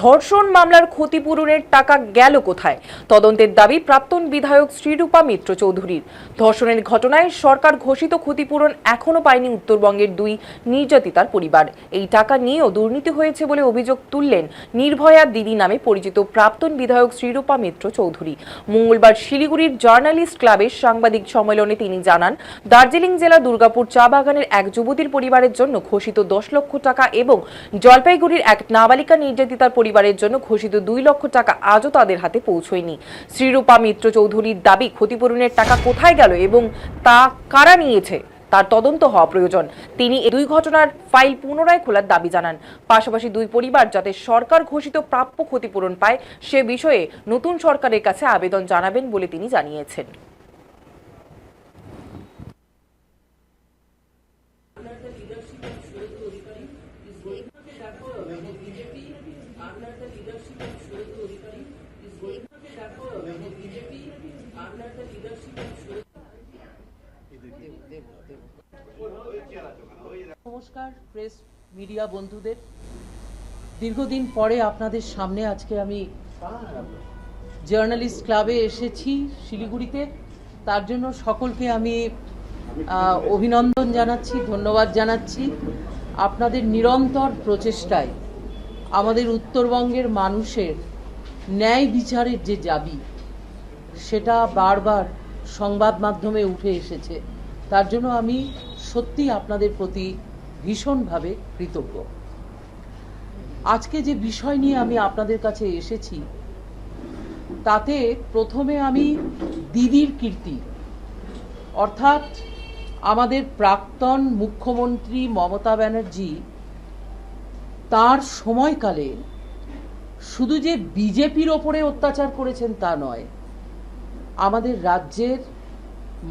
ধর্ষণ মামলার ক্ষতিপূরণের টাকা গেল কোথায়? তদন্তের দাবি প্রাক্তন বিধায়ক শ্রীরূপা মিত্র চৌধুরীর। ধর্ষণের ঘটনায় সরকার ঘোষিত ক্ষতিপূরণ এখনো পায়নি উত্তরবঙ্গের দুই নির্যাতিতার পরিবার। এই টাকা নিয়েও দুর্নীতি হয়েছে বলে অভিযোগ তুললেন নির্ভয়া দিদি নামে পরিচিত প্রাক্তন বিধায়ক শ্রীরূপা মিত্র চৌধুরী। মঙ্গলবার শিলিগুড়ির জার্নালিস্ট ক্লাবের সাংবাদিক সম্মেলনে তিনি জানান, দার্জিলিং জেলা দুর্গাপুর চা বাগানের এক যুবতীর পরিবারের জন্য ঘোষিত 10 লক্ষ টাকা এবং জলপাইগুড়ির এক নাবালিকা নির্যাতিতার পরিবারের জন্য ঘোষিত 2 লক্ষ টাকা আজও তাদের হাতে পৌঁছয়নি। শ্রীরূপা মিত্র চৌধুরীর দাবি, ক্ষতিপূরণের টাকা কোথায় গেল এবং তা কারা নিয়েছে তার তদন্ত হওয়া প্রয়োজন। তিনি এই দুই ঘটনার ফাইল পুনরায় খোলার দাবি জানান। পাশাপাশি দুই পরিবার যাতে সরকার ঘোষিত প্রাপ্য ক্ষতিপূরণ পায় সে বিষয়ে নতুন সরকারের কাছে আবেদন জানাবেন বলে তিনি জানিয়েছেন। নমস্কার প্রেস মিডিয়া বন্ধুদের, দীর্ঘদিন পরে আপনাদের সামনে আজকে আমি জার্নালিস্ট ক্লাবে এসেছি শিলিগুড়িতে। তার জন্য সকলকে আমি অভিনন্দন জানাচ্ছি, ধন্যবাদ জানাচ্ছি। আপনাদের নিরন্তর প্রচেষ্টায় আমাদের উত্তরবঙ্গের মানুষের ন্যায় বিচারের যে দাবি সেটা বারবার সংবাদ মাধ্যমে উঠে এসেছে। তার জন্য আমি সত্যি আপনাদের প্রতি ভীষণভাবে কৃতজ্ঞ। আজকে যে বিষয় নিয়ে আমি আপনাদের কাছে এসেছি তাতে প্রথমে আমি দিদির কীর্তি অর্থাৎ আমাদের প্রাক্তন মুখ্যমন্ত্রী মমতা ব্যানার্জি তার সময়কালে শুধু যে বিজেপির ওপরে অত্যাচার করেছেন তা নয়, আমাদের রাজ্যের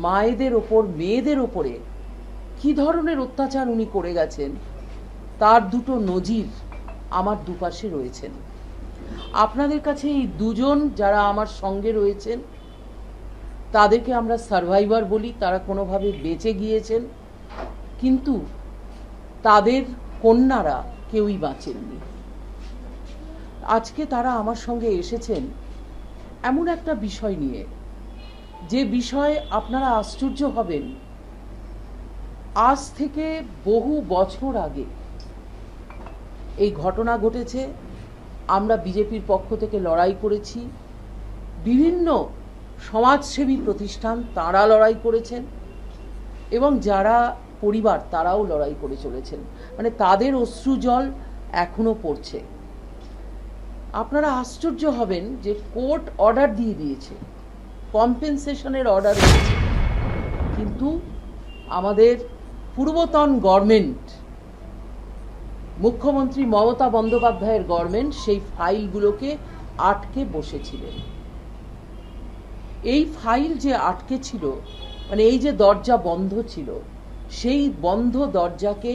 মায়েদের ওপর, মেয়েদের ওপরে কি ধরনের অত্যাচার উনি করে গেছেন তার দুটো নজির আমার দুপাশে রয়েছেন। আপনাদের কাছে এই দুজন যারা আমার সঙ্গে রয়েছেন তাদেরকে আমরা সার্ভাইভার বলি। তারা কোনোভাবে বেঁচে গিয়েছেন, কিন্তু তাদের কন্যারা কেউই বাঁচেননি। আজকে তারা আমার সঙ্গে এসেছেন এমন একটা বিষয় নিয়ে, যে বিষয়ে আপনারা আশ্চর্য হবেন। আজ থেকে বহু বছর আগে এই ঘটনা ঘটেছে। আমরা বিজেপির পক্ষ থেকে লড়াই করেছি, বিভিন্ন সমাজসেবী প্রতিষ্ঠান তারা লড়াই করেছেন এবং যারা পরিবার তারাও লড়াই করে চলেছেন। মানে তাদের অশ্রুজল এখনো পড়ছে। আপনারা আশ্চর্য হবেন যে কোর্ট অর্ডার দিয়ে দিয়েছে, কম্পেনসেশনের অর্ডার দিয়েছে, কিন্তু আমাদের পূর্বতন গভর্নমেন্ট, মুখ্যমন্ত্রী মমতা বন্দ্যোপাধ্যায়ের গভর্নমেন্ট সেই ফাইলগুলোকে আটকে বসেছিলেন। এই ফাইল যে আটকে ছিল, মানে এই যে দরজা বন্ধ ছিল, সেই বন্ধ দরজাকে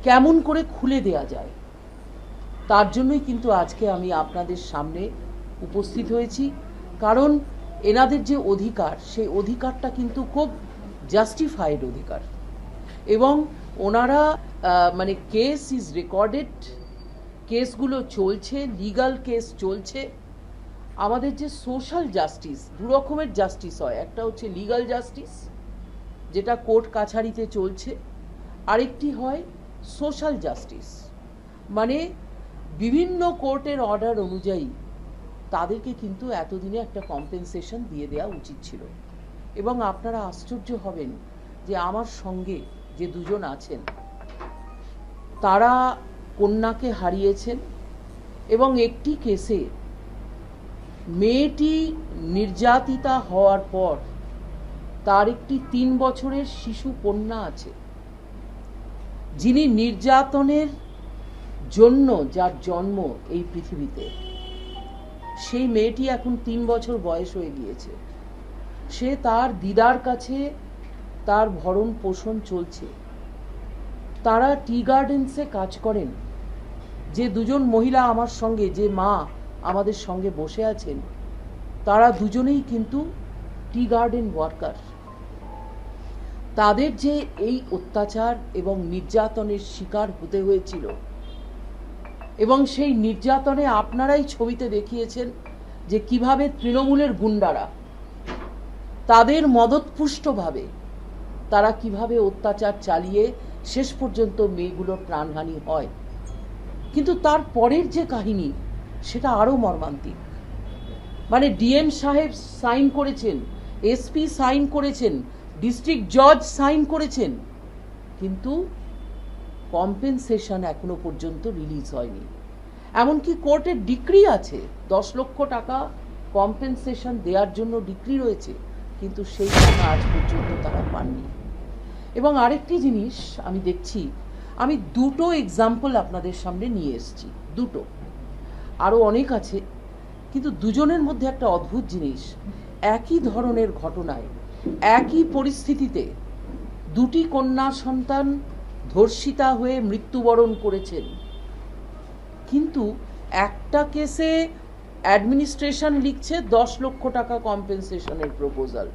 কেমন করে খুলে দেয়া যায় তার জন্যই কিন্তু আজকে আমি আপনাদের সামনে উপস্থিত হয়েছি। কারণ এনাদের যে অধিকার, সেই অধিকারটা কিন্তু খুব জাস্টিফাইড অধিকার। এবং ওনারা মানে কেস ইজ রেকর্ডেড, কেসগুলো চলছে, লিগাল কেস চলছে। আমাদের যে সোশ্যাল জাস্টিস, দু রকমের জাস্টিস হয়, একটা হচ্ছে লিগাল জাস্টিস যেটা কোর্ট কাছারিতে চলছে, আরেকটি হয় সোশ্যাল জাস্টিস, মানে বিভিন্ন কোর্টের অর্ডার অনুযায়ী তাদেরকে কিন্তু এতদিনে একটা কম্পেনসেশন দিয়ে দেওয়া উচিত ছিল। এবং আপনারা আশ্চর্য হবেন যে আমার সঙ্গে যে দুজন আছেন তারা কন্যাকে হারিয়েছেন এবং একটি কেসে মেয়েটি নির্যাতিতা হওয়ার পর তার একটি 3 বছরের শিশু কন্যা আছে, যিনি নির্যাতনের জন্য যার জন্ম এই পৃথিবীতে, সেই মেয়েটি এখন 3 বছর বয়স হয়ে গিয়েছে। সে তার দিদার কাছে তার ভরণ পোষণ চলছে। তারা টি গার্ডেন্সে কাজ করেন। যে দুজন মহিলা আমার সঙ্গে, যে মা আমাদের সঙ্গে বসে আছেন, তারা দুজনেই কিন্তু টি গার্ডেন ওয়ার্কার। তাদের যে এই অত্যাচার এবং নির্যাতনের শিকার হতে হয়েছিল এবং সেই নির্যাতনে আপনারাই ছবিতে দেখিয়েছেন যে কিভাবে তৃণমূলের গুন্ডারা তাদের মদতপুষ্টভাবে তারা কিভাবে অত্যাচার চালিয়ে শেষ পর্যন্ত মেয়েগুলোর প্রাণহানি হয়। কিন্তু তার পরের যে কাহিনী সেটা আরো মর্মান্তিক। মানে ডিএম সাহেব সাইন করেছেন, এসপি সাইন করেছেন, ডিস্ট্রিক্ট জজ সাইন করেছেন, কিন্তু কম্পেনসেশন এখনো পর্যন্ত রিলিজ হয়নি। এমনকি কোর্টের ডিক্রি আছে, 10 লক্ষ টাকা কম্পেনসেশন দেওয়ার জন্য ডিক্রি রয়েছে, কিন্তু সেই টাকা আজ পর্যন্ত তারা পাননি। এবং আরেকটি জিনিস আমি দেখছি, আমি দুটো এক্সাম্পল আপনাদের সামনে নিয়ে এসেছি, দুটো, আরও অনেক আছে, কিন্তু দুজনের মধ্যে একটা অদ্ভুত জিনিস, একই ধরনের ঘটনায় একই পরিস্থিতিতে দুটি কন্যা সন্তান ধর্ষিতা হয়ে মৃত্যুবরণ করেছেন, কিন্তু একটা কেসে অ্যাডমিনিস্ট্রেশন লিখছে 10 লক্ষ টাকা কম্পেনসেশনের প্রপোজাল,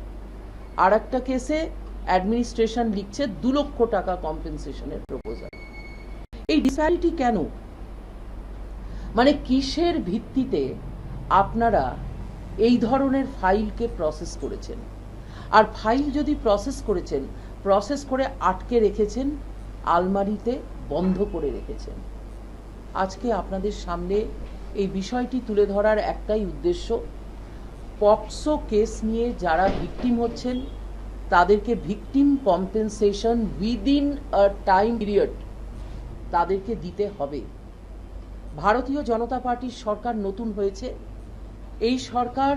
আর একটা কেসে অ্যাডমিনিস্ট্রেশন লিখছে 2 লক্ষ টাকা কম্পেনসেশনের প্রপোজাল। এই ডিসপ্যারিটি কেন? মানে কিসের ভিত্তিতে আপনারা এই ধরনের ফাইলকে প্রসেস করেছেন? আর ফাইল যদি প্রসেস করেছেন, প্রসেস করে আটকে রেখেছেন, আলমারিতে বন্ধ করে রেখেছেন। আজকে আপনাদের সামনে এই বিষয়টি তুলে ধরার একটাই উদ্দেশ্য, পক্সো কেস নিয়ে যারা ভিকটিম হচ্ছেন তাদেরকে victim compensation within a time period তাদেরকে দিতে হবে। ভারতীয় জনতা পার্টির সরকার নতুন হয়েছে, এই সরকার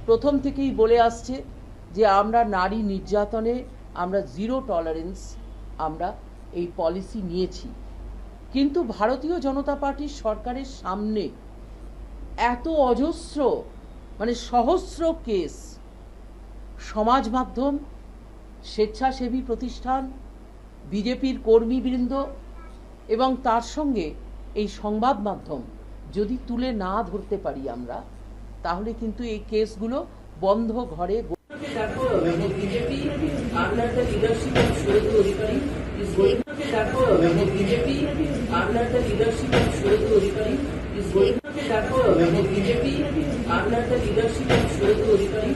প্রথম থেকেই বলে আসছে যে আমরা নারী নির্যাতনে আমরা জিরো টলারেন্স, আমরা এই পলিসি নিয়েছি। কিন্তু ভারতীয় জনতা পার্টির সরকারের সামনে এত অজস্র মানে সহস্র কেস, সমাজ মাধ্যম, স্বেচ্ছাসেবী প্রতিষ্ঠান, বিজেপির কর্মীবৃন্দ এবং তার সঙ্গে এই সংবাদ মাধ্যম যদি তুলে না ধরতে পারি আমরা, তাহলে কিন্তু এই কেসগুলো বন্ধ ঘরে BJP under the leadership of Shweta Adhikari